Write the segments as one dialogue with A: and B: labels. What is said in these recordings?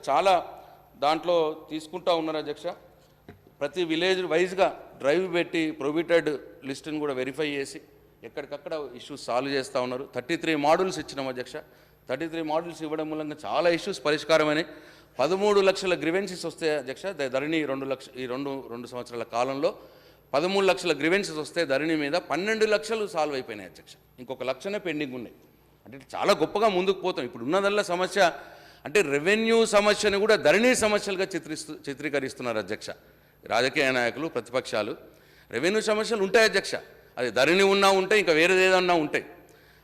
A: చాలా దాంట్లో తీసుకుంటా ఉన్నారు అధ్యక్ష. ప్రతి విలేజ్ వైజ్గా డ్రైవ్ పెట్టి ప్రొహిబిటెడ్ లిస్టును కూడా వెరిఫై చేసి ఎక్కడికక్కడ ఇష్యూస్ సాల్వ్ చేస్తూ ఉన్నారు. 33 మోడల్స్ ఇచ్చినాం అధ్యక్ష. 33 మోడల్స్ ఇవ్వడం మూలంగా చాలా ఇష్యూస్ పరిష్కారమని 13 లక్షల గ్రివెన్సెస్ వస్తాయి అధ్యక్ష. ధరణి 2 లక్ష ఈ రెండు సంవత్సరాల కాలంలో 13 లక్షల గ్రివెన్సెస్ వస్తే ధరణి మీద 12 లక్షలు సాల్వ్ అయిపోయినాయి అధ్యక్ష. ఇంకొక లక్షనే పెండింగ్ ఉన్నాయి. అంటే చాలా గొప్పగా ముందుకు పోతాం. ఇప్పుడు ఉన్నదల్లా సమస్య అంటే రెవెన్యూ సమస్యను కూడా ధరణి సమస్యలుగా చిత్రీకరిస్తున్నారు అధ్యక్ష. రాజకీయ నాయకులు, ప్రతిపక్షాలు. రెవెన్యూ సమస్యలు ఉంటాయి అధ్యక్ష, అది ధరణి ఉన్నా ఉంటాయి, ఇంకా వేరేది ఏదన్నా ఉంటాయి.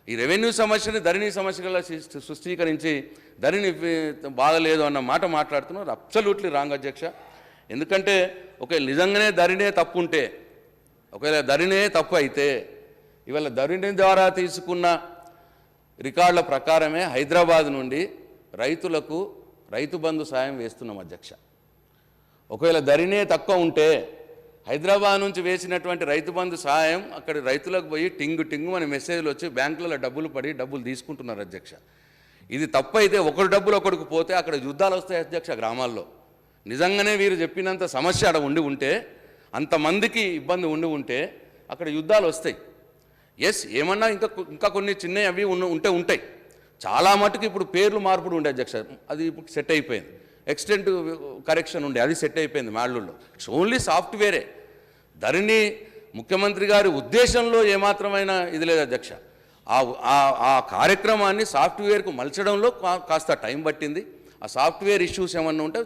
A: ఈ రెవెన్యూ సమస్యని ధరణి సమస్యగా సృష్టీకరించి ధరణి బాగలేదు అన్న మాట మాట్లాడుతున్నారు. అబ్సల్యూట్లీ రాంగ్ అధ్యక్ష. ఎందుకంటే ఒకవేళ నిజంగానే ధరణే తప్పు ఉంటే, ఒకవేళ ధరణే తప్పు అయితే ఇవాళ ధరణి ద్వారా తీసుకున్న రికార్డుల ప్రకారమే హైదరాబాద్ నుండి రైతులకు రైతు బంధు సాయం వేస్తున్నాం అధ్యక్ష. ఒకవేళ ధరణే తక్కువ ఉంటే హైదరాబాద్ నుంచి వేసినటువంటి రైతు బంధు సాయం అక్కడ రైతులకు పోయి టింగు అని మెసేజ్లు వచ్చి బ్యాంకులలో డబ్బులు పడి డబ్బులు తీసుకుంటున్నారు అధ్యక్ష. ఇది తప్పు అయితే ఒకరు డబ్బులు ఒకరికి పోతే అక్కడ యుద్ధాలు వస్తాయి అధ్యక్ష. గ్రామాల్లో నిజంగానే వీరు చెప్పినంత సమస్య అక్కడ ఉండి ఉంటే, అంతమందికి ఇబ్బంది ఉండి ఉంటే అక్కడ యుద్ధాలు వస్తాయి. ఎస్, ఏమన్నా ఇంకా కొన్ని చిన్నవి అవి ఉంటాయి. చాలా మటుకు ఇప్పుడు పేర్లు మార్పుడు ఉండే అధ్యక్ష, అది ఇప్పుడు సెట్ అయిపోయింది. ఎక్స్టెంట్ కరెక్షన్ ఉండే, అది సెట్ అయిపోయింది మాళ్ళూరులో. It's only సాఫ్ట్వేరే. ధరణి ముఖ్యమంత్రి గారి ఉద్దేశంలో ఏమాత్రమైన ఇది లేదు అధ్యక్ష. ఆ కార్యక్రమాన్ని సాఫ్ట్వేర్కు మలచడంలో కాస్త టైం పట్టింది. ఆ సాఫ్ట్వేర్ ఇష్యూస్ ఏమన్నా ఉంటే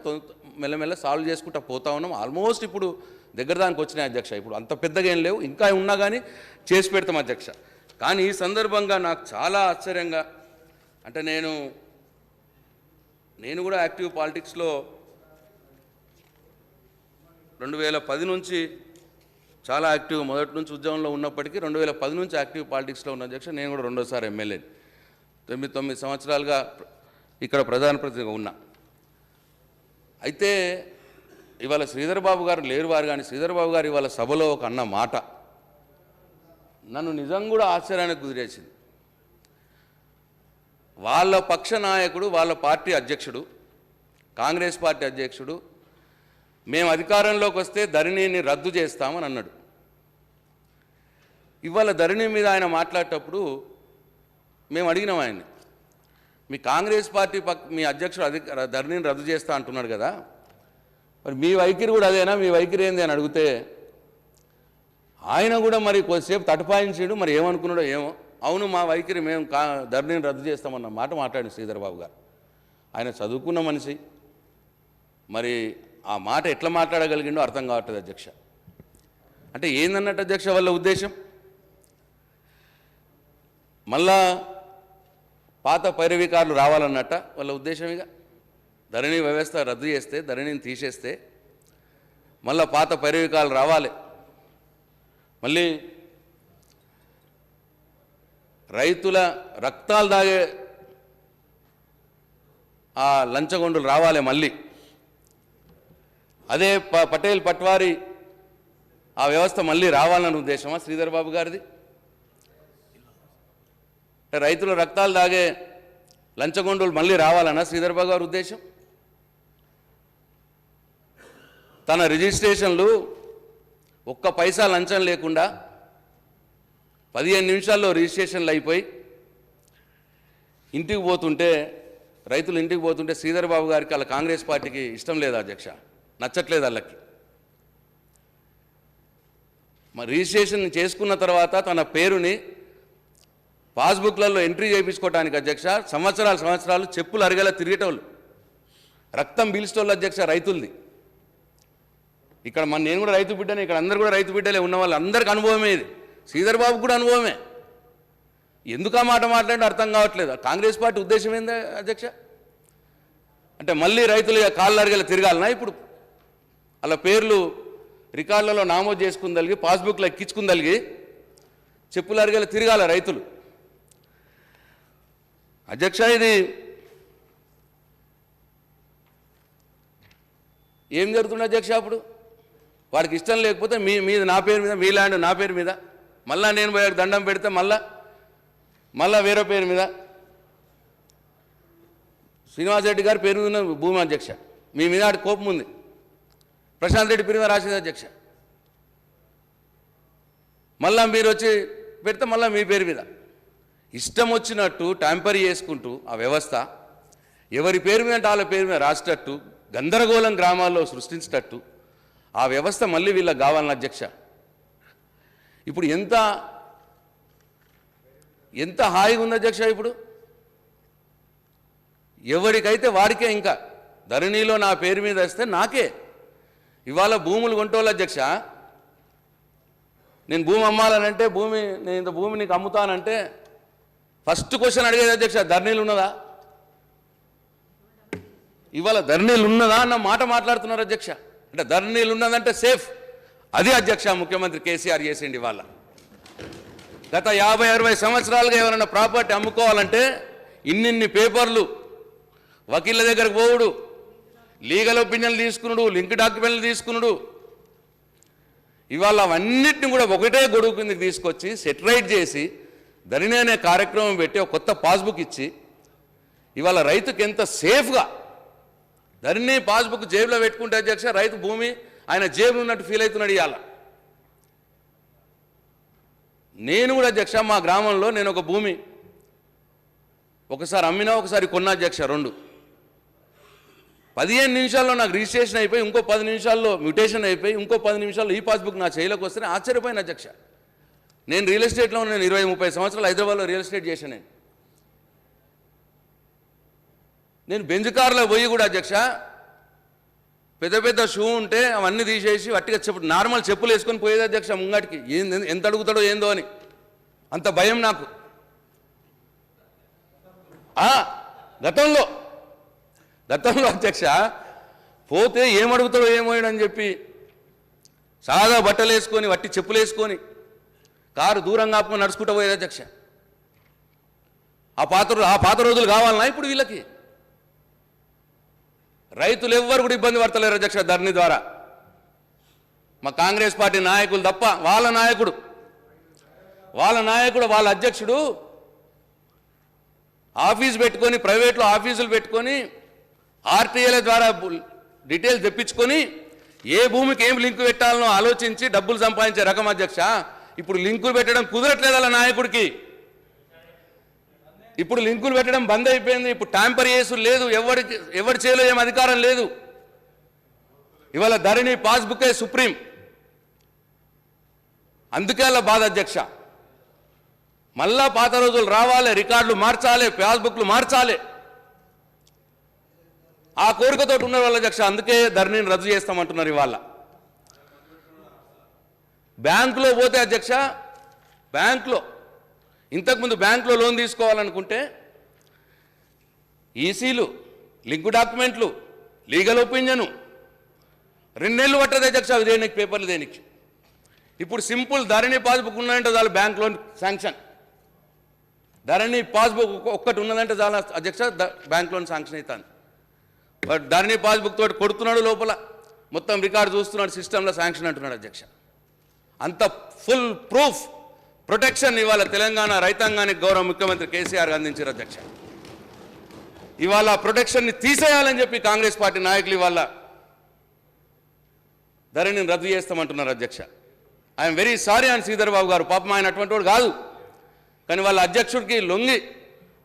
A: మెల్లమెల్ల సాల్వ్ చేసుకుంటూ పోతా ఉన్నాం. ఆల్మోస్ట్ ఇప్పుడు దగ్గర దానికి వచ్చినాయి అధ్యక్ష. ఇప్పుడు అంత పెద్దగా ఏం లేవు, ఇంకా ఉన్నా కానీ చేసి పెడతాం అధ్యక్ష. కానీ ఈ సందర్భంగా నాకు చాలా ఆశ్చర్యంగా, అంటే నేను కూడా యాక్టివ్ పాలిటిక్స్లో 2010 నుంచి చాలా యాక్టివ్, మొదటి నుంచి ఉద్యమంలో ఉన్నప్పటికీ 2010 నుంచి యాక్టివ్ పాలిటిక్స్లో ఉన్న అధ్యక్ష. నేను కూడా రెండోసారి ఎమ్మెల్యే, 9 సంవత్సరాలుగా ఇక్కడ ప్రధాన ప్రతినిధిగా ఉన్నా. అయితే ఇవాళ శ్రీధర్ బాబు గారు లేరు వారు, కానీ శ్రీధర్ బాబు గారు ఇవాళ సభలో ఒక అన్న మాట నన్ను నిజంగా కూడా ఆశ్చర్యానికి గురిచేసింది. వాళ్ళ పక్ష నాయకుడు, వాళ్ళ పార్టీ అధ్యక్షుడు, కాంగ్రెస్ పార్టీ అధ్యక్షుడు, మేము అధికారంలోకి వస్తే ధరణిని రద్దు చేస్తామని అన్నాడు. ఇవాళ ధరణి మీద ఆయన మాట్లాడేటప్పుడు మేము అడిగినాం ఆయన్ని, మీ కాంగ్రెస్ పార్టీ మీ అధ్యక్షుడు ధరణిని రద్దు చేస్తా అంటున్నాడు కదా, మరి మీ వైఖరి కూడా అదేనా, మీ వైఖరి ఏంది అని అడిగితే ఆయన కూడా మరి కొద్దిసేపు తటపాయించాడు. మరి ఏమనుకున్నాడో ఏమో. అవును, మా వైఖరి మేము ధరణిని రద్దు చేస్తామన్న మాట మాట్లాడి శ్రీధర్ బాబు గారు. ఆయన చదువుకున్న మనిషి, మరి ఆ మాట ఎట్లా మాట్లాడగలిగిండో అర్థం కావట్లేదు అధ్యక్ష. అంటే ఏందన్నట్టు అధ్యక్ష వాళ్ళ ఉద్దేశం? మళ్ళా పాత పైరవీకారులు రావాలన్నట్ట వాళ్ళ ఉద్దేశం. ఇక ధరణి వ్యవస్థ రద్దు చేస్తే, ధరణిని తీసేస్తే మళ్ళా పాత పైరవీకారులు రావాలి, మళ్ళీ రైతుల రక్తాలు దాగే ఆ లంచగొండలు రావాలి, మళ్ళీ అదే పటేల్ పట్వారీ ఆ వ్యవస్థ మళ్ళీ రావాలన్న ఉద్దేశమా శ్రీధర్ బాబు గారిది? రైతుల రక్తాలు దాగే లంచగొండలు మళ్ళీ రావాలన్నా శ్రీధర్ బాబు గారి ఉద్దేశం? తన రిజిస్ట్రేషన్లు ఒక్క పైసా లంచం లేకుండా 15 నిమిషాల్లో రిజిస్ట్రేషన్లు అయిపోయి ఇంటికి పోతుంటే, రైతులు ఇంటికి పోతుంటే శ్రీధర్ బాబు గారికి వాళ్ళ కాంగ్రెస్ పార్టీకి ఇష్టం లేదు అధ్యక్ష, నచ్చట్లేదు వాళ్ళకి. మరి రిజిస్ట్రేషన్ చేసుకున్న తర్వాత తన పేరుని పాస్బుక్లలో ఎంట్రీ చేయించుకోవడానికి అధ్యక్ష సంవత్సరాలు చెప్పులు అరిగేలా తిరిగేటోళ్ళు, రక్తం పీల్చేటోళ్ళు అధ్యక్ష రైతులది. ఇక్కడ నేను కూడా రైతు బిడ్డనే, ఇక్కడ అందరు కూడా రైతు బిడ్డలే ఉన్న వాళ్ళు అందరికీ అనుభవమే ఇది. శ్రీధర్ బాబు కూడా అనుభవమే. ఎందుకు ఆ మాట మాట్లాడి అర్థం కావట్లేదు. కాంగ్రెస్ పార్టీ ఉద్దేశం ఏంది అధ్యక్ష? అంటే మళ్ళీ రైతులు కాళ్ళు అరిగేలా తిరగాలనా? ఇప్పుడు అలా పేర్లు రికార్డులలో నామోదు చేసుకుందలిగి, పాస్బుక్లో ఎక్కించుకుందలిగి చెప్పులు అరిగేలా తిరగాల రైతులు. అధ్యక్ష, ఇది ఏం జరుగుతుంది అధ్యక్ష? అప్పుడు వాడికి ఇష్టం లేకపోతే మీద నా పేరు మీద, మీ ల్యాండ్ నా పేరు మీద, మళ్ళా నేను పోయాక దండం పెడితే మళ్ళా వేరే పేరు మీద శ్రీనివాసరెడ్డి గారి పేరు ఉన్న భూమి అధ్యక్ష, మీ మీద ఆడి కోపం ఉంది. ప్రశాంత్ రెడ్డి పేరు మీద రాసేది అధ్యక్ష. మళ్ళా మీరు వచ్చి పెడితే మళ్ళీ మీ పేరు మీద ఇష్టం వచ్చినట్టు ట్యాంపర్ చేసుకుంటూ ఆ వ్యవస్థ ఎవరి పేరు మీద వాళ్ళ పేరు మీద రాసేటట్టు గందరగోళం గ్రామాల్లో సృష్టించేటట్టు ఆ వ్యవస్థ మళ్ళీ వీళ్ళకి కావాలని అధ్యక్ష. ఇప్పుడు ఎంత హాయిగా ఉంది అధ్యక్ష. ఇప్పుడు ఎవరికైతే వాడికే, ఇంకా ధరణిలో నా పేరు మీద వస్తే నాకే. ఇవాళ భూములు కొంటోళ్ళు అధ్యక్ష, నేను భూమి అమ్మాలనంటే నేను ఇంత భూమి నీకు అమ్ముతానంటే ఫస్ట్ క్వశ్చన్ అడిగేది అధ్యక్ష, ధరణిలు ఉన్నదా? ఇవాళ ధరణిలు ఉన్నదా అన్న మాట మాట్లాడుతున్నారు అధ్యక్ష. అంటే ధరణిలు ఉన్నదంటే సేఫ్. అది అధ్యక్ష ముఖ్యమంత్రి కేసీఆర్ చేసిండి. ఇవాళ గత 50-60 సంవత్సరాలుగా ఎవరైనా ప్రాపర్టీ అమ్ముకోవాలంటే ఇన్నిన్ని పేపర్లు, వకీళ్ళ దగ్గరకు పోవుడు, లీగల్ ఒపీనియన్లు తీసుకున్నాడు, లింక్ డాక్యుమెంట్లు తీసుకున్నాడు. ఇవాళ అవన్నిటిని కూడా ఒకటే గొడుగు కిందకి తీసుకొచ్చి సెటరైట్ చేసి ధరణి అనే కార్యక్రమం పెట్టి ఒక కొత్త పాస్బుక్ ఇచ్చి ఇవాళ రైతుకి ఎంత సేఫ్గా ధరణి పాస్బుక్ జేబులో పెట్టుకుంటే అధ్యక్ష రైతు భూమి ఆయన జేబులో ఉన్నట్టు ఫీల్ అవుతున్నాడు. ఇవాళ నేను కూడా అధ్యక్ష మా గ్రామంలో నేను ఒక భూమి ఒకసారి అమ్మినా ఒకసారి కొన్నా అధ్యక్ష. 15 నిమిషాల్లో నాకు రిజిస్ట్రేషన్ అయిపోయి, ఇంకో 10 నిమిషాల్లో మ్యూటేషన్ అయిపోయి, ఇంకో 10 నిమిషాల్లో ఈ పాస్బుక్ నా చేయిలోకి వస్తే ఆశ్చర్యపోయిన అధ్యక్ష. నేను రియల్ ఎస్టేట్లో నేను 20-30 సంవత్సరాలు హైదరాబాద్లో రియల్ ఎస్టేట్ చేశాను. నేను బెంజ్ కార్లో పోయి కూడా అధ్యక్ష పెద్ద పెద్ద షూ ఉంటే అవన్నీ తీసేసి వట్టిగా నార్మల్ చెప్పులు వేసుకొని పోయేది అధ్యక్ష ముంగటికి. ఎంత అడుగుతాడో ఏందో అని అంత భయం నాకు. గతంలో అధ్యక్ష పోతే ఏమడుగుతాడో ఏమోయడని చెప్పి సాదా బట్టలు వేసుకొని వట్టి చెప్పులు వేసుకొని కారు దూరంగా ఆపుకొని నడుచుకుంటూ పోయేది అధ్యక్ష. ఆ పాత రోజులు కావాలన్నా ఇప్పుడు వీళ్ళకి? రైతులు ఎవ్వరు కూడా ఇబ్బంది పడతలేరు అధ్యక్ష ధరణి ద్వారా. మా కాంగ్రెస్ పార్టీ నాయకులు తప్ప వాళ్ళ నాయకుడు వాళ్ళ అధ్యక్షుడు ఆఫీస్ పెట్టుకొని, ప్రైవేట్లో ఆఫీసులు పెట్టుకొని ఆర్టీఏల ద్వారా డీటెయిల్స్ తెప్పించుకొని ఏ భూమికి ఏం లింకు పెట్టాలనో ఆలోచించి డబ్బులు సంపాదించే రకం అధ్యక్ష. ఇప్పుడు లింకులు పెట్టడం కుదరట్లేదు అలా నాయకుడికి. ఇప్పుడు లింకులు పెట్టడం బంద్ అయిపోయింది. ఇప్పుడు ట్యాంపర్ చేసుడు లేదు, ఎవరి చేలో ఏం అధికారం లేదు. ఇవాళ ధరణి పాస్బుకే సుప్రీం. అందుకే అలా బాధ అధ్యక్ష. మళ్ళా పాత రోజులు రావాలి, రికార్డులు మార్చాలి, పాస్బుక్లు మార్చాలి. ఆ కోరికతో ఉన్న వాళ్ళ అధ్యక్ష. అందుకే ధరణిని రద్దు చేస్తామంటున్నారు. ఇవాళ బ్యాంకులో పోతే అధ్యక్ష, బ్యాంకులో ఇంతకుముందు బ్యాంకులో లోన్ తీసుకోవాలనుకుంటే ఈసీలు, లింక్ డాక్యుమెంట్లు, లీగల్ ఒపీనియను 2 నెలలు పట్టదు అధ్యక్ష. అవి దేనికి, పేపర్లు దేనికి? ఇప్పుడు సింపుల్ ధరణి పాస్బుక్ ఉన్నదంటే చాలు బ్యాంక్ లోన్ శాంక్షన్. ధరణి పాస్బుక్ ఒక్కటి ఉన్నదంటే చాలా అధ్యక్ష బ్యాంక్ లోన్ శాంక్షన్ అవుతాను. బట్ ధరణి పాస్బుక్ తోటి కొడుతున్నాడు, లోపల మొత్తం రికార్డు చూస్తున్నాడు, సిస్టంలో శాంక్షన్ అంటున్నాడు అధ్యక్ష. అంత ఫుల్ ప్రూఫ్ ప్రొటెక్షన్ ఇవాళ తెలంగాణ రైతాంగానికి గౌరవ ముఖ్యమంత్రి కేసీఆర్ అందించారు అధ్యక్ష. ఇవాళ ప్రొటెక్షన్ని తీసేయాలని చెప్పి కాంగ్రెస్ పార్టీ నాయకులు ఇవాళ ధరణిని రద్దు చేస్తామంటున్నారు అధ్యక్ష. ఐఎమ్ వెరీ సారీ అని శ్రీధర్ బాబు గారు, పాపం ఆయన అటువంటి వాడు కాదు. కానీ వాళ్ళ అధ్యక్షుడికి లొంగి,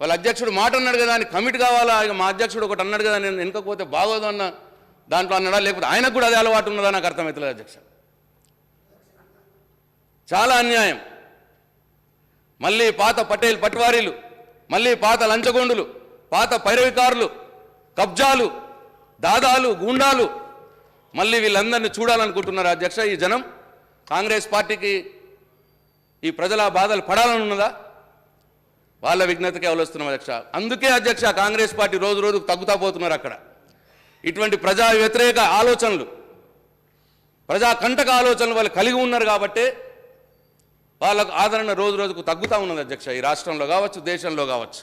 A: వాళ్ళ అధ్యక్షుడు మాట అన్నాడు కదా అని కమిట్ కావాలా, ఇక మా అధ్యక్షుడు ఒకటి అన్నాడు కదా నేను వెనుకపోతే బాగోదు అన్న దాంట్లో అన్నాడా, లేకపోతే ఆయనకు కూడా అదే అలవాటు ఉన్నదా నాకు అర్థమవుతుంది అధ్యక్ష. చాలా అన్యాయం. మళ్ళీ పాత పటేల్ పట్వారీలు, మళ్ళీ పాత లంచగొండులు, పాత పైరవికారులు, కబ్జాలు, దాదాలు, గూండాలు, మళ్ళీ వీళ్ళందరినీ చూడాలనుకుంటున్నారు అధ్యక్ష. ఈ జనం కాంగ్రెస్ పార్టీకి ఈ ప్రజల బాధలు పడాలని ఉన్నదా? వాళ్ళ విజ్ఞతకే అవలస్తున్నాం అధ్యక్ష. అందుకే అధ్యక్ష కాంగ్రెస్ పార్టీ రోజు రోజుకు తగ్గుతా పోతున్నారు. అక్కడ ఇటువంటి ప్రజా వ్యతిరేక ఆలోచనలు, ప్రజా కంటక ఆలోచనలు వాళ్ళు కలిగి ఉన్నారు కాబట్టి వాళ్ళకు ఆదరణ రోజు రోజుకు తగ్గుతూ ఉన్నది అధ్యక్ష. ఈ రాష్ట్రంలో కావచ్చు, దేశంలో కావచ్చు.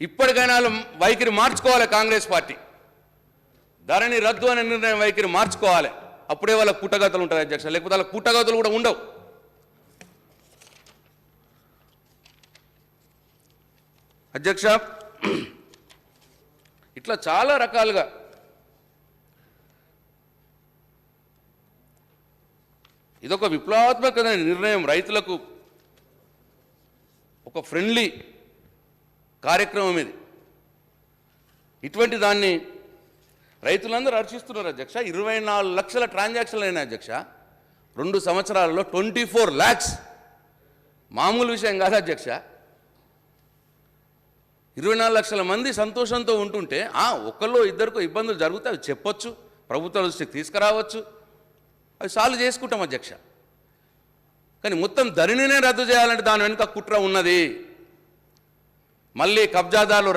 A: ఇప్పటికైనా వైఖరి మార్చుకోవాలి కాంగ్రెస్ పార్టీ. ధరణి రద్దు అనే నిర్ణయం వైఖరి మార్చుకోవాలి. అప్పుడే వాళ్ళకు పుట్టగతులు ఉంటాయి అధ్యక్ష, లేకపోతే వాళ్ళకి పుట్టగతులు కూడా ఉండవు. అధ్యక్ష, ఇట్లా చాలా రకాలుగా ఇదొక విప్లవాత్మకమైన నిర్ణయం, రైతులకు ఒక ఫ్రెండ్లీ కార్యక్రమం ఇది. ఇటువంటి దాన్ని రైతులందరూ హర్షిస్తున్నారు అధ్యక్ష. 24 లక్షల ట్రాన్సాక్షన్లు అయినాయి అధ్యక్ష 2 సంవత్సరాలలో. 24 lakhs మామూలు విషయం కాదు అధ్యక్ష. 24 లక్షల మంది సంతోషంతో ఉంటుంటే ఒకళ్ళు ఇద్దరికో ఇబ్బందులు జరిగితే అవి చెప్పొచ్చు, ప్రభుత్వ దృష్టికి తీసుకురావచ్చు, అవి సాల్వ్ చేసుకుంటాం అధ్యక్ష. కానీ మొత్తం ధరణినే రద్దు చేయాలంటే దాని వెనుక కుట్ర ఉన్నది. మళ్ళీ కబ్జాదారులు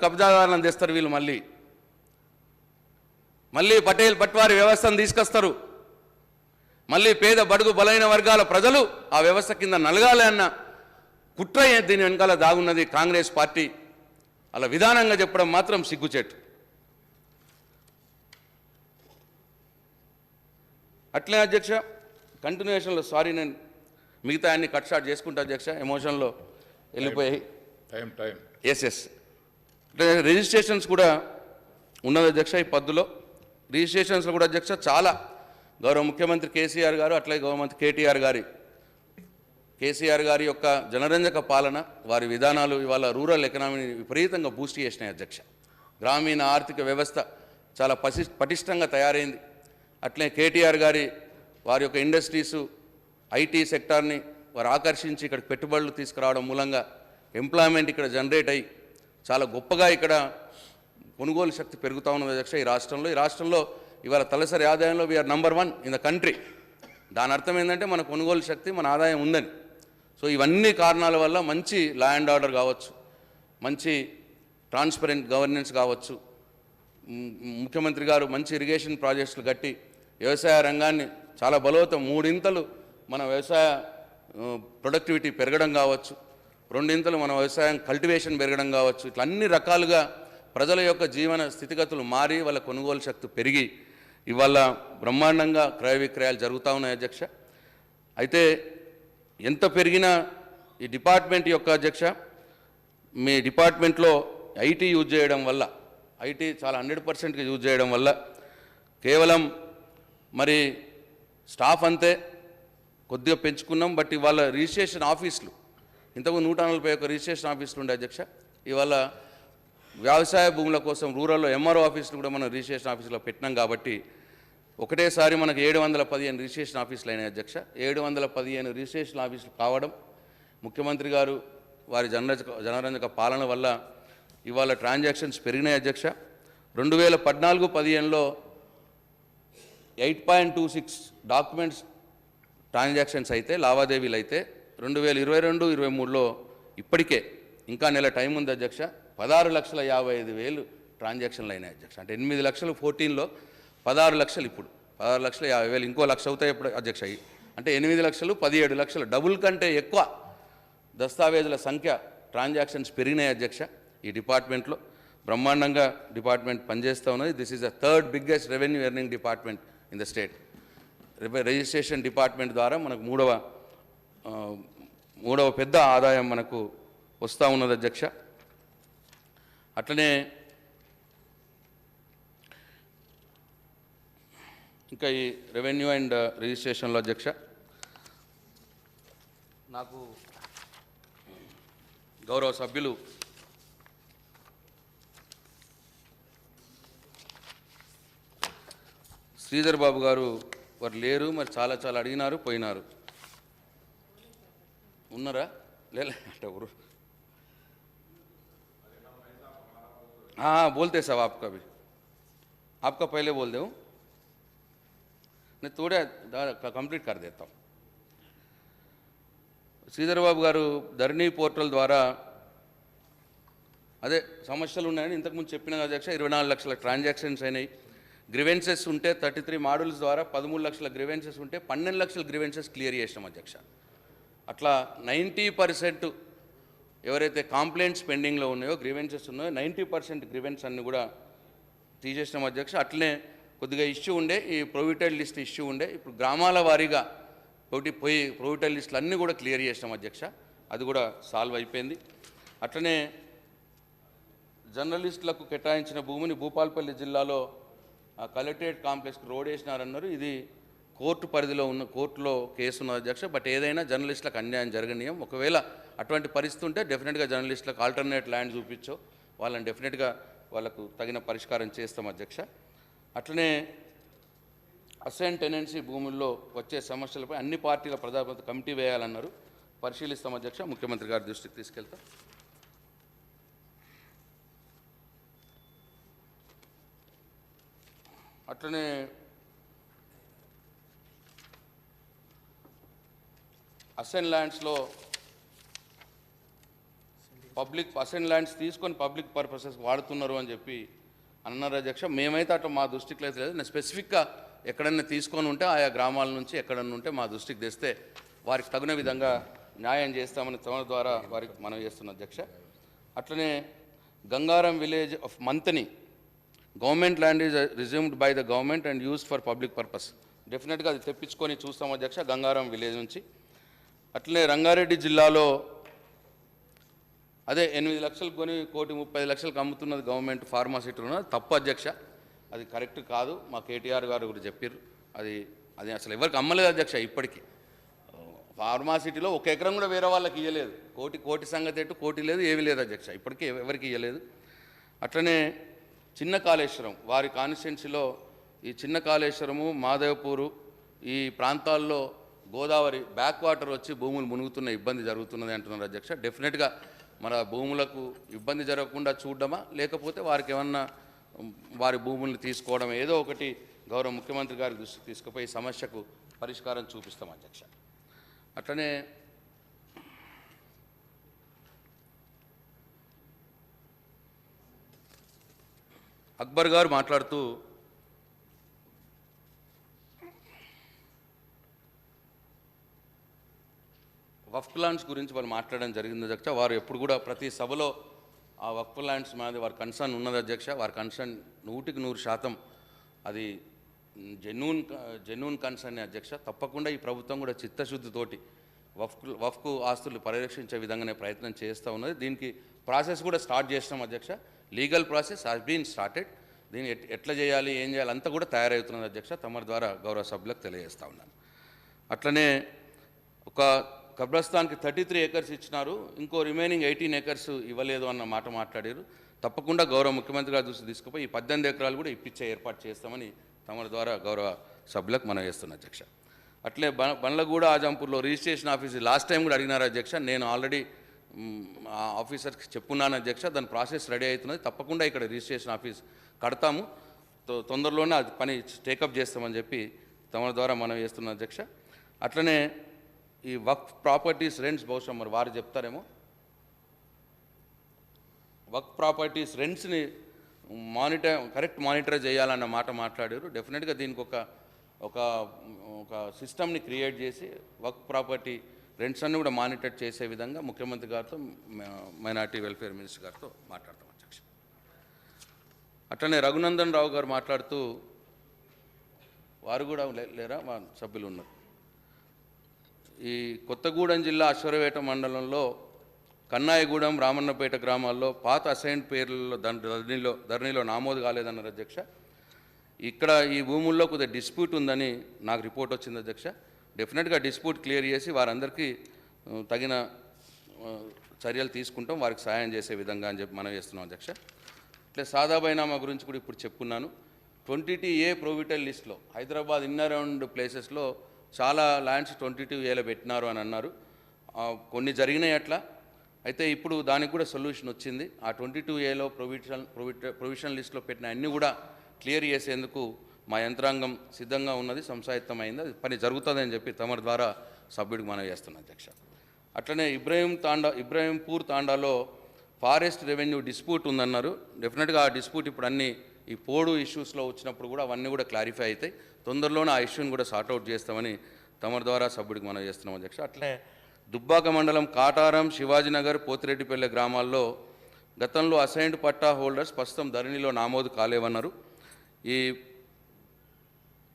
A: కబ్జాదారులను తెస్తారు వీళ్ళు, మళ్ళీ పటేల్ పట్వారి వ్యవస్థను తీసుకొస్తారు, మళ్ళీ పేద బడుగు బలైన వర్గాల ప్రజలు ఆ వ్యవస్థ కింద నలగాలి అన్న కుట్ర దీని వెనకాల దాగున్నది కాంగ్రెస్ పార్టీ. అలా విధానంగా చెప్పడం మాత్రం సిగ్గుచేటు. అట్లే అధ్యక్ష కంటిన్యూషన్లో నేను మిగతా అన్ని కట్ షాట్ చేసుకుంటా అధ్యక్ష, ఎమోషన్లో వెళ్ళిపోయాయి. ఎస్ రిజిస్ట్రేషన్స్ కూడా ఉన్నది అధ్యక్ష. ఈ పద్దులో రిజిస్ట్రేషన్స్లో కూడా అధ్యక్ష చాలా గౌరవ ముఖ్యమంత్రి కేసీఆర్ గారు, అట్లాగే గవర్నమెంట్ కేసీఆర్ గారి యొక్క జనరంజక పాలన, వారి విధానాలు ఇవాళ రూరల్ ఎకనామీని విపరీతంగా బూస్ట్ చేసినాయి అధ్యక్ష. గ్రామీణ ఆర్థిక వ్యవస్థ చాలా పటిష్టంగా తయారైంది. అట్లే కేటీఆర్ గారి వారి యొక్క ఇండస్ట్రీసు, ఐటీ సెక్టార్ని వారు ఆకర్షించి ఇక్కడికి పెట్టుబడులు తీసుకురావడం మూలంగా ఎంప్లాయ్మెంట్ ఇక్కడ జనరేట్ అయ్యి చాలా గొప్పగా ఇక్కడ కొనుగోలు శక్తి పెరుగుతూ ఉన్నది అధ్యక్ష ఈ రాష్ట్రంలో. ఇవాళ తలసరి ఆదాయంలో we're number 1 in the country. దాని అర్థం ఏంటంటే మన కొనుగోలు శక్తి, మన ఆదాయం ఉందని. సో ఇవన్నీ కారణాల వల్ల మంచి లా అండ్ ఆర్డర్ కావచ్చు, మంచి ట్రాన్స్పరెంట్ గవర్నెన్స్ కావచ్చు, ముఖ్యమంత్రి గారు మంచి ఇరిగేషన్ ప్రాజెక్టులు కట్టి వ్యవసాయ రంగాన్ని చాలా బలోపేతం 3 ఇంతలు మన వ్యవసాయ ప్రొడక్టివిటీ పెరగడం కావచ్చు, 2 ఇంతలు మన వ్యవసాయం కల్టివేషన్ పెరగడం కావచ్చు. ఇట్లా అన్ని రకాలుగా ప్రజల యొక్క జీవన స్థితిగతులు మారి వాళ్ళ కొనుగోలు శక్తి పెరిగి ఇవాళ బ్రహ్మాండంగా క్రయ విక్రయాలు జరుగుతూ ఉన్నాయి అధ్యక్ష. అయితే ఎంత పెరిగినా ఈ డిపార్ట్మెంట్ యొక్క అధ్యక్ష, మీ డిపార్ట్మెంట్లో ఐటీ యూజ్ చేయడం వల్ల, ఐటీ చాలా 100% యూజ్ చేయడం వల్ల కేవలం మరి స్టాఫ్ అంతే కొద్దిగా పెంచుకున్నాం. బట్ ఇవాళ రిజిస్ట్రేషన్ ఆఫీసులు ఇంతకు 141 రిజిస్ట్రేషన్ ఆఫీసులు ఉండే అధ్యక్ష. ఇవాళ వ్యవసాయ భూముల కోసం రూరల్లో ఎంఆర్ఓ ఆఫీసులు కూడా మనం రిజిస్ట్రేషన్ ఆఫీసులో పెట్టినాం. కాబట్టి ఒకటేసారి మనకు 715 రిజిస్ట్రేషన్ ఆఫీసులు అయినాయి అధ్యక్ష. 715 రిజిస్ట్రేషన్ ఆఫీసులు కావడం ముఖ్యమంత్రి గారు వారి జనరంజక పాలన వల్ల ఇవాళ ట్రాన్సాక్షన్స్ పెరిగినాయి అధ్యక్ష. 2014-15లో 8.26 డాక్యుమెంట్స్ ట్రాన్సాక్షన్స్ అయితే, లావాదేవీలు అయితే 2022-23లో ఇప్పటికే ఇంకా నెల టైం ఉంది అధ్యక్ష 16,55,000 ట్రాన్సాక్షన్లు అయినాయి అధ్యక్ష. అంటే 8 లక్షలు 14లో 16 లక్షలు, ఇప్పుడు 16,50,000, ఇంకో 1,00,000 అవుతాయి ఇప్పుడు అధ్యక్ష. అంటే 8 లక్షలు 17 లక్షలు, డబుల్ కంటే ఎక్కువ దస్తావేజుల సంఖ్య ట్రాన్సాక్షన్స్ పెరిగినాయి అధ్యక్ష. ఈ డిపార్ట్మెంట్లో బ్రహ్మాండంగా డిపార్ట్మెంట్ పనిచేస్తూ ఉన్నది. This is the 3rd biggest revenue earning department in the state. Registration department ద్వారా మనకు మూడవ పెద్ద ఆదాయం మనకు వస్తూ ఉన్నది అధ్యక్ష. అట్లనే ఇంకా ఈ రెవెన్యూ అండ్ రిజిస్ట్రేషన్లో అధ్యక్ష నాకు గౌరవ సభ్యులు శ్రీధర్ బాబు గారు వారు లేరు, మరి చాలా అడిగినారు, పోయినారు. ఉన్నారా? ले हाँ बोलते साहब, आपका भी, आपका पहले बोल दूँ, मैं थोड़ा कंप्लीट कर देता हूँ. శ్రీధర్ బాబు గారు ధరణి పోర్టల్ ద్వారా అదే సమస్యలు ఉన్నాయని ఇంతకుముందు చెప్పిన అధ్యక్ష. 24 లక్షల ట్రాన్సాక్షన్స్ అయినాయి. గ్రివెన్సెస్ ఉంటే 33 మాడ్యూల్స్ ద్వారా 13 లక్షల గ్రివెన్సెస్ ఉంటే 12 లక్షల గ్రివెన్సెస్ క్లియర్ చేసినాం అధ్యక్ష. అట్లా 90% ఎవరైతే కంప్లైంట్స్ పెండింగ్లో ఉన్నాయో, గ్రివెన్సెస్ ఉన్నాయో 90% గ్రివెన్స్ అన్ని కూడా తీసేసినాం అధ్యక్ష. అట్లనే కొద్దిగా ఇష్యూ ఉండే, ఈ ప్రొవిటెడ్ లిస్ట్ ఇష్యూ ఉండే, ఇప్పుడు గ్రామాల వారీగా పోయి ప్రొవిటెడ్ లిస్టులు అన్నీ కూడా క్లియర్ చేసినాం అధ్యక్ష. అది కూడా సాల్వ్ అయిపోయింది. అట్లనే జర్నలిస్టులకు కేటాయించిన భూమిని భూపాలపల్లి జిల్లాలో కలెక్టరేట్ కాంప్లెక్స్కి రోడ్ వేసినారన్నారు. ఇది కోర్టు పరిధిలో ఉన్న కోర్టులో కేసు ఉన్న అధ్యక్ష. బట్ ఏదైనా జర్నలిస్టులకు అన్యాయం జరగనీయం. ఒకవేళ అటువంటి పరిస్థితి ఉంటే డెఫినెట్గా జర్నలిస్టులకు ఆల్టర్నేట్ ల్యాండ్ చూపించో వాళ్ళని డెఫినెట్గా వాళ్ళకు తగిన పరిష్కారం చేస్తాం అధ్యక్ష. అట్లనే అసైన్ టెనెన్సీ భూముల్లో వచ్చే సమస్యలపై అన్ని పార్టీల ప్రజాప్రతినిధులు కమిటీ వేయాలన్నారు. పరిశీలిస్తాం అధ్యక్ష. ముఖ్యమంత్రి గారి దృష్టికి తీసుకెళ్తాం. అట్లనే అసైన్ ల్యాండ్స్లో అసైన్ ల్యాండ్స్ తీసుకొని పబ్లిక్ పర్పసెస్ వాడుతున్నారు అని చెప్పి అన్నారు అధ్యక్ష. మేమైతే అట్లా మా దృష్టికి లేదు. నేను స్పెసిఫిక్గా ఎక్కడన్నా తీసుకొని ఉంటే ఆయా గ్రామాల నుంచి ఎక్కడన్నా ఉంటే మా దృష్టికి తెస్తే వారికి తగిన విధంగా న్యాయం చేస్తామని తమ ద్వారా వారికి మనం చేస్తున్న అధ్యక్ష. అట్లనే Gangaram village of Manthani government land is resumed by the government and used for public purpose. డెఫినెట్గా అది తెప్పించుకొని చూస్తాం అధ్యక్ష గంగారం విలేజ్ నుంచి. అట్లనే రంగారెడ్డి జిల్లాలో అదే 8 లక్షలు కొని 1,30,00,000కి అమ్ముతున్నది గవర్నమెంట్ ఫార్మాసిటీ ఉన్నది. తప్పు అధ్యక్ష, అది కరెక్ట్ కాదు. మా కేటీఆర్ గారు కూడా చెప్పారు. అది అది అసలు ఎవరికి అమ్మలేదు అధ్యక్ష. ఇప్పటికీ ఫార్మాసిటీలో 1 ఎకరం కూడా వేరే వాళ్ళకి ఇవ్వలేదు. కోటి సంగతి ఎట్టు కోటి లేదు, ఏమీ లేదు అధ్యక్ష. ఇప్పటికీ ఎవరికి ఇవ్వలేదు. అట్లనే చిన్న కాళేశ్వరం వారి కాన్స్టిట్యున్సీలో ఈ చిన్న కాళేశ్వరము మాధవపూరు ఈ ప్రాంతాల్లో గోదావరి బ్యాక్ వాటర్ వచ్చి భూములు మునుగుతున్న ఇబ్బంది జరుగుతున్నది అంటున్నారు అధ్యక్ష. డెఫినెట్గా మన భూములకు ఇబ్బంది జరగకుండా చూడడమా లేకపోతే వారికి ఏమన్నా వారి భూములను తీసుకోవడం ఏదో ఒకటి గౌరవ ముఖ్యమంత్రి గారి దృష్టికి తీసుకుపోయి సమస్యకు పరిష్కారం చూపిస్తాం అధ్యక్ష. అట్లనే అక్బర్ గారు మాట్లాడుతూ వక్ఫ్ ల్యాండ్స్ గురించి వాళ్ళు మాట్లాడడం జరిగింది అధ్యక్ష. వారు ఎప్పుడు కూడా ప్రతి సభలో ఆ వక్ఫ్ ల్యాండ్స్ మీద వారి కన్సర్న్ ఉన్నది అధ్యక్ష. వారి కన్సర్న్ 100% అది జెన్యూన్ కన్సర్న్ అధ్యక్ష. తప్పకుండా ఈ ప్రభుత్వం కూడా చిత్తశుద్ధితోటి వక్ఫ్ ఆస్తులు పరిరక్షించే విధంగానే ప్రయత్నం చేస్తూ ఉన్నది. దీనికి ప్రాసెస్ కూడా స్టార్ట్ చేస్తాం అధ్యక్ష. Legal process has been started. దీన్ని ఎట్లా చేయాలి ఏం చేయాలి అంతా కూడా తయారవుతున్నది అధ్యక్ష. తమ ద్వారా గౌరవ సభ్యులకు తెలియజేస్తూ ఉన్నాను. అట్లనే ఒక కబ్రస్థాన్కి 33 acres ఇచ్చినారు, ఇంకో రిమైనింగ్ 18 acres ఇవ్వలేదు అన్న మాట మాట్లాడారు. తప్పకుండా గౌరవ ముఖ్యమంత్రి గారు దృష్టి తీసుకుపోయి ఈ 18 ఎకరాలు కూడా ఇప్పించే ఏర్పాటు చేస్తామని తమ ద్వారా గౌరవ సభ్యులకు మనం చేస్తున్న అధ్యక్ష. అట్లే బండ్లగూడ ఆజంపూర్లో రిజిస్ట్రేషన్ ఆఫీస్ లాస్ట్ టైం కూడా అడిగినారు అధ్యక్ష. నేను ఆల్రెడీ ఆఫీసర్కి చెప్పున్నాను అధ్యక్ష. దాని ప్రాసెస్ రెడీ అవుతున్నది. తప్పకుండా ఇక్కడ రిజిస్ట్రేషన్ ఆఫీస్ కడతాము, తొందరలోనే అది పని టేకప్ చేస్తామని చెప్పి తమ ద్వారా మనం చేస్తున్నాం అధ్యక్ష. అట్లనే ఈ వక్ఫ్ ప్రాపర్టీస్ రెంట్స్ బహుశా మరి వారు చెప్తారేమో. వక్ఫ్ ప్రాపర్టీస్ రెంట్స్ని కరెక్ట్ మానిటర్ చేయాలన్న మాట మాట్లాడారు. డెఫినెట్గా దీనికి ఒక సిస్టమ్ని క్రియేట్ చేసి వక్ఫ్ ప్రాపర్టీ రెంట్స్ అన్ని కూడా మానిటర్ చేసే విధంగా ముఖ్యమంత్రి గారితో మైనార్టీ వెల్ఫేర్ మినిస్టర్ గారితో మాట్లాడతాం అధ్యక్ష. అట్లనే రఘునందన్ రావు గారు మాట్లాడుతూ వారు కూడా లేరా మా సభ్యులు ఉన్నారు. ఈ కొత్తగూడెం జిల్లా అశ్వరవేట మండలంలో కన్నాయగూడెం రామన్నపేట గ్రామాల్లో పాత అసైన్ పేర్లలో ధరణిలో నమోదు కాలేదన్నారు అధ్యక్ష. ఇక్కడ ఈ భూముల్లో కొద్దిగా డిస్ప్యూట్ ఉందని నాకు రిపోర్ట్ వచ్చింది అధ్యక్ష. డెఫినెట్గా డిస్ప్యూట్ క్లియర్ చేసి వారందరికీ తగిన చర్యలు తీసుకుంటాం, వారికి సాయం చేసే విధంగా అని చెప్పి మనం చేస్తున్నాం అధ్యక్ష. ఇట్లా సాదా బైనామా గురించి కూడా ఇప్పుడు చెప్పుకున్నాను. 22A ప్రొవిటల్ లిస్ట్లో హైదరాబాద్ ఇన్ అరౌండ్ ప్లేసెస్లో చాలా ల్యాండ్స్ 22Aలో పెట్టినారు అని అన్నారు. కొన్ని జరిగినాయి అట్లా. అయితే ఇప్పుడు దానికి కూడా సొల్యూషన్ వచ్చింది. ఆ 22Aలో ప్రొవిజన్ లిస్ట్లో పెట్టిన అన్నీ కూడా క్లియర్ చేసేందుకు మా యంత్రాంగం సిద్ధంగా ఉన్నది, సంసాయిత్తమైంది, అది పని జరుగుతుందని చెప్పి తమ ద్వారా సభ్యుడికి మనం చేస్తున్నాం అధ్యక్ష. అట్లనే ఇబ్రహీంపూర్ తాండాలో ఫారెస్ట్ రెవెన్యూ డిస్ప్యూట్ ఉందన్నారు. డెఫినెట్గా ఆ డిస్ప్యూట్ ఇప్పుడు అన్నీ ఈ పోడు ఇష్యూస్లో వచ్చినప్పుడు కూడా అవన్నీ కూడా క్లారిఫై అవుతాయి. తొందరలోనే ఆ ఇష్యూని కూడా సార్ట్అవుట్ చేస్తామని తమ ద్వారా సభ్యుడికి మనం చేస్తున్నాం అధ్యక్ష. అట్లనే దుబ్బాక మండలం కాటారం, శివాజీనగర్, పోతిరెడ్డిపల్లె గ్రామాల్లో గతంలో అసైన్డ్ పట్టా హోల్డర్స్ ప్రస్తుతం ధరణిలో నమోదు కాలేవన్నారు.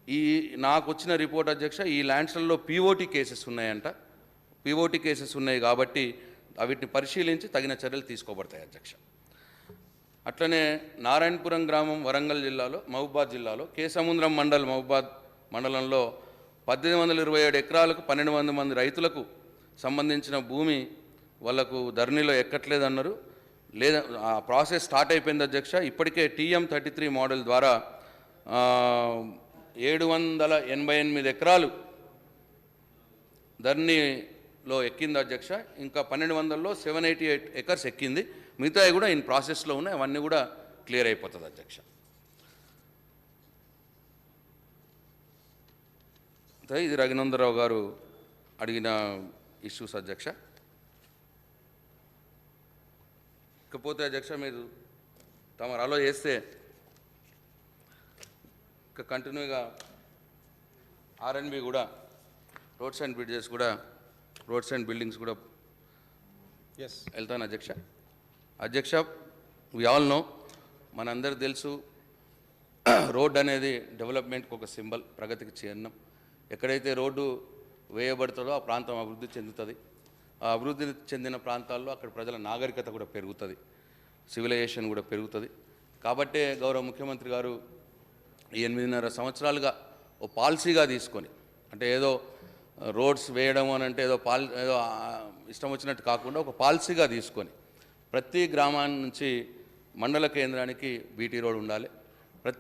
A: ఈ నాకు వచ్చిన రిపోర్ట్ అధ్యక్ష, ఈ ల్యాండ్స్లలో పీఓటీ కేసెస్ ఉన్నాయంట. పీఓటీ కేసెస్ ఉన్నాయి కాబట్టి వీటిని పరిశీలించి తగిన చర్యలు తీసుకోబడతాయి అధ్యక్ష. అట్లనే నారాయణపురం గ్రామం వరంగల్ జిల్లాలో మహబూబాద్ జిల్లాలో కేసముద్రం మండల్ మహబూబాద్ మండలంలో 1827 ఎకరాలకు 1200 మంది రైతులకు సంబంధించిన భూమి వాళ్ళకు ధరణిలో ఎక్కట్లేదన్నారు. లేదా ఆ ప్రాసెస్ స్టార్ట్ అయిపోయింది అధ్యక్ష. ఇప్పటికే TM33 మోడల్ ద్వారా 788 ఎకరాలు ధరణిలో ఎక్కింది అధ్యక్ష. ఇంకా 1200లో 788 ఎకర్స్ ఎక్కింది. మిగతావి కూడా ఇన్ ప్రాసెస్లో ఉన్నాయి. అవన్నీ కూడా క్లియర్ అయిపోతుంది అధ్యక్ష. ఇది రఘునందరావు గారు అడిగిన ఇష్యూస్ అధ్యక్ష. ఇకపోతే అధ్యక్ష మీరు తమరు అలో చేస్తే ఇంకా కంటిన్యూగా R&B కూడా రోడ్స్ అండ్ బ్రిడ్జెస్ కూడా రోడ్స్ అండ్ బిల్డింగ్స్ కూడా వెళ్తాను అధ్యక్ష. అధ్యక్ష వి ఆల్ నో, మనందరికి తెలుసు రోడ్ అనేది డెవలప్మెంట్కి ఒక సింబల్, ప్రగతికి చిహ్నం. ఎక్కడైతే రోడ్డు వేయబడుతుందో ఆ ప్రాంతం అభివృద్ధి చెందుతుంది. ఆ అభివృద్ధి చెందిన ప్రాంతాల్లో అక్కడ ప్రజల నాగరికత కూడా పెరుగుతుంది, సివిలైజేషన్ కూడా పెరుగుతుంది. కాబట్టే గౌరవ ముఖ్యమంత్రి గారు ఈ 8.5 సంవత్సరాలుగా ఓ పాలసీగా తీసుకొని, అంటే ఏదో రోడ్స్ వేయడం అని అంటే ఏదో ఇష్టం వచ్చినట్టు కాకుండా ఒక పాలసీగా తీసుకొని ప్రతి గ్రామాన్ని నుంచి మండల కేంద్రానికి బీటీ రోడ్ ఉండాలి.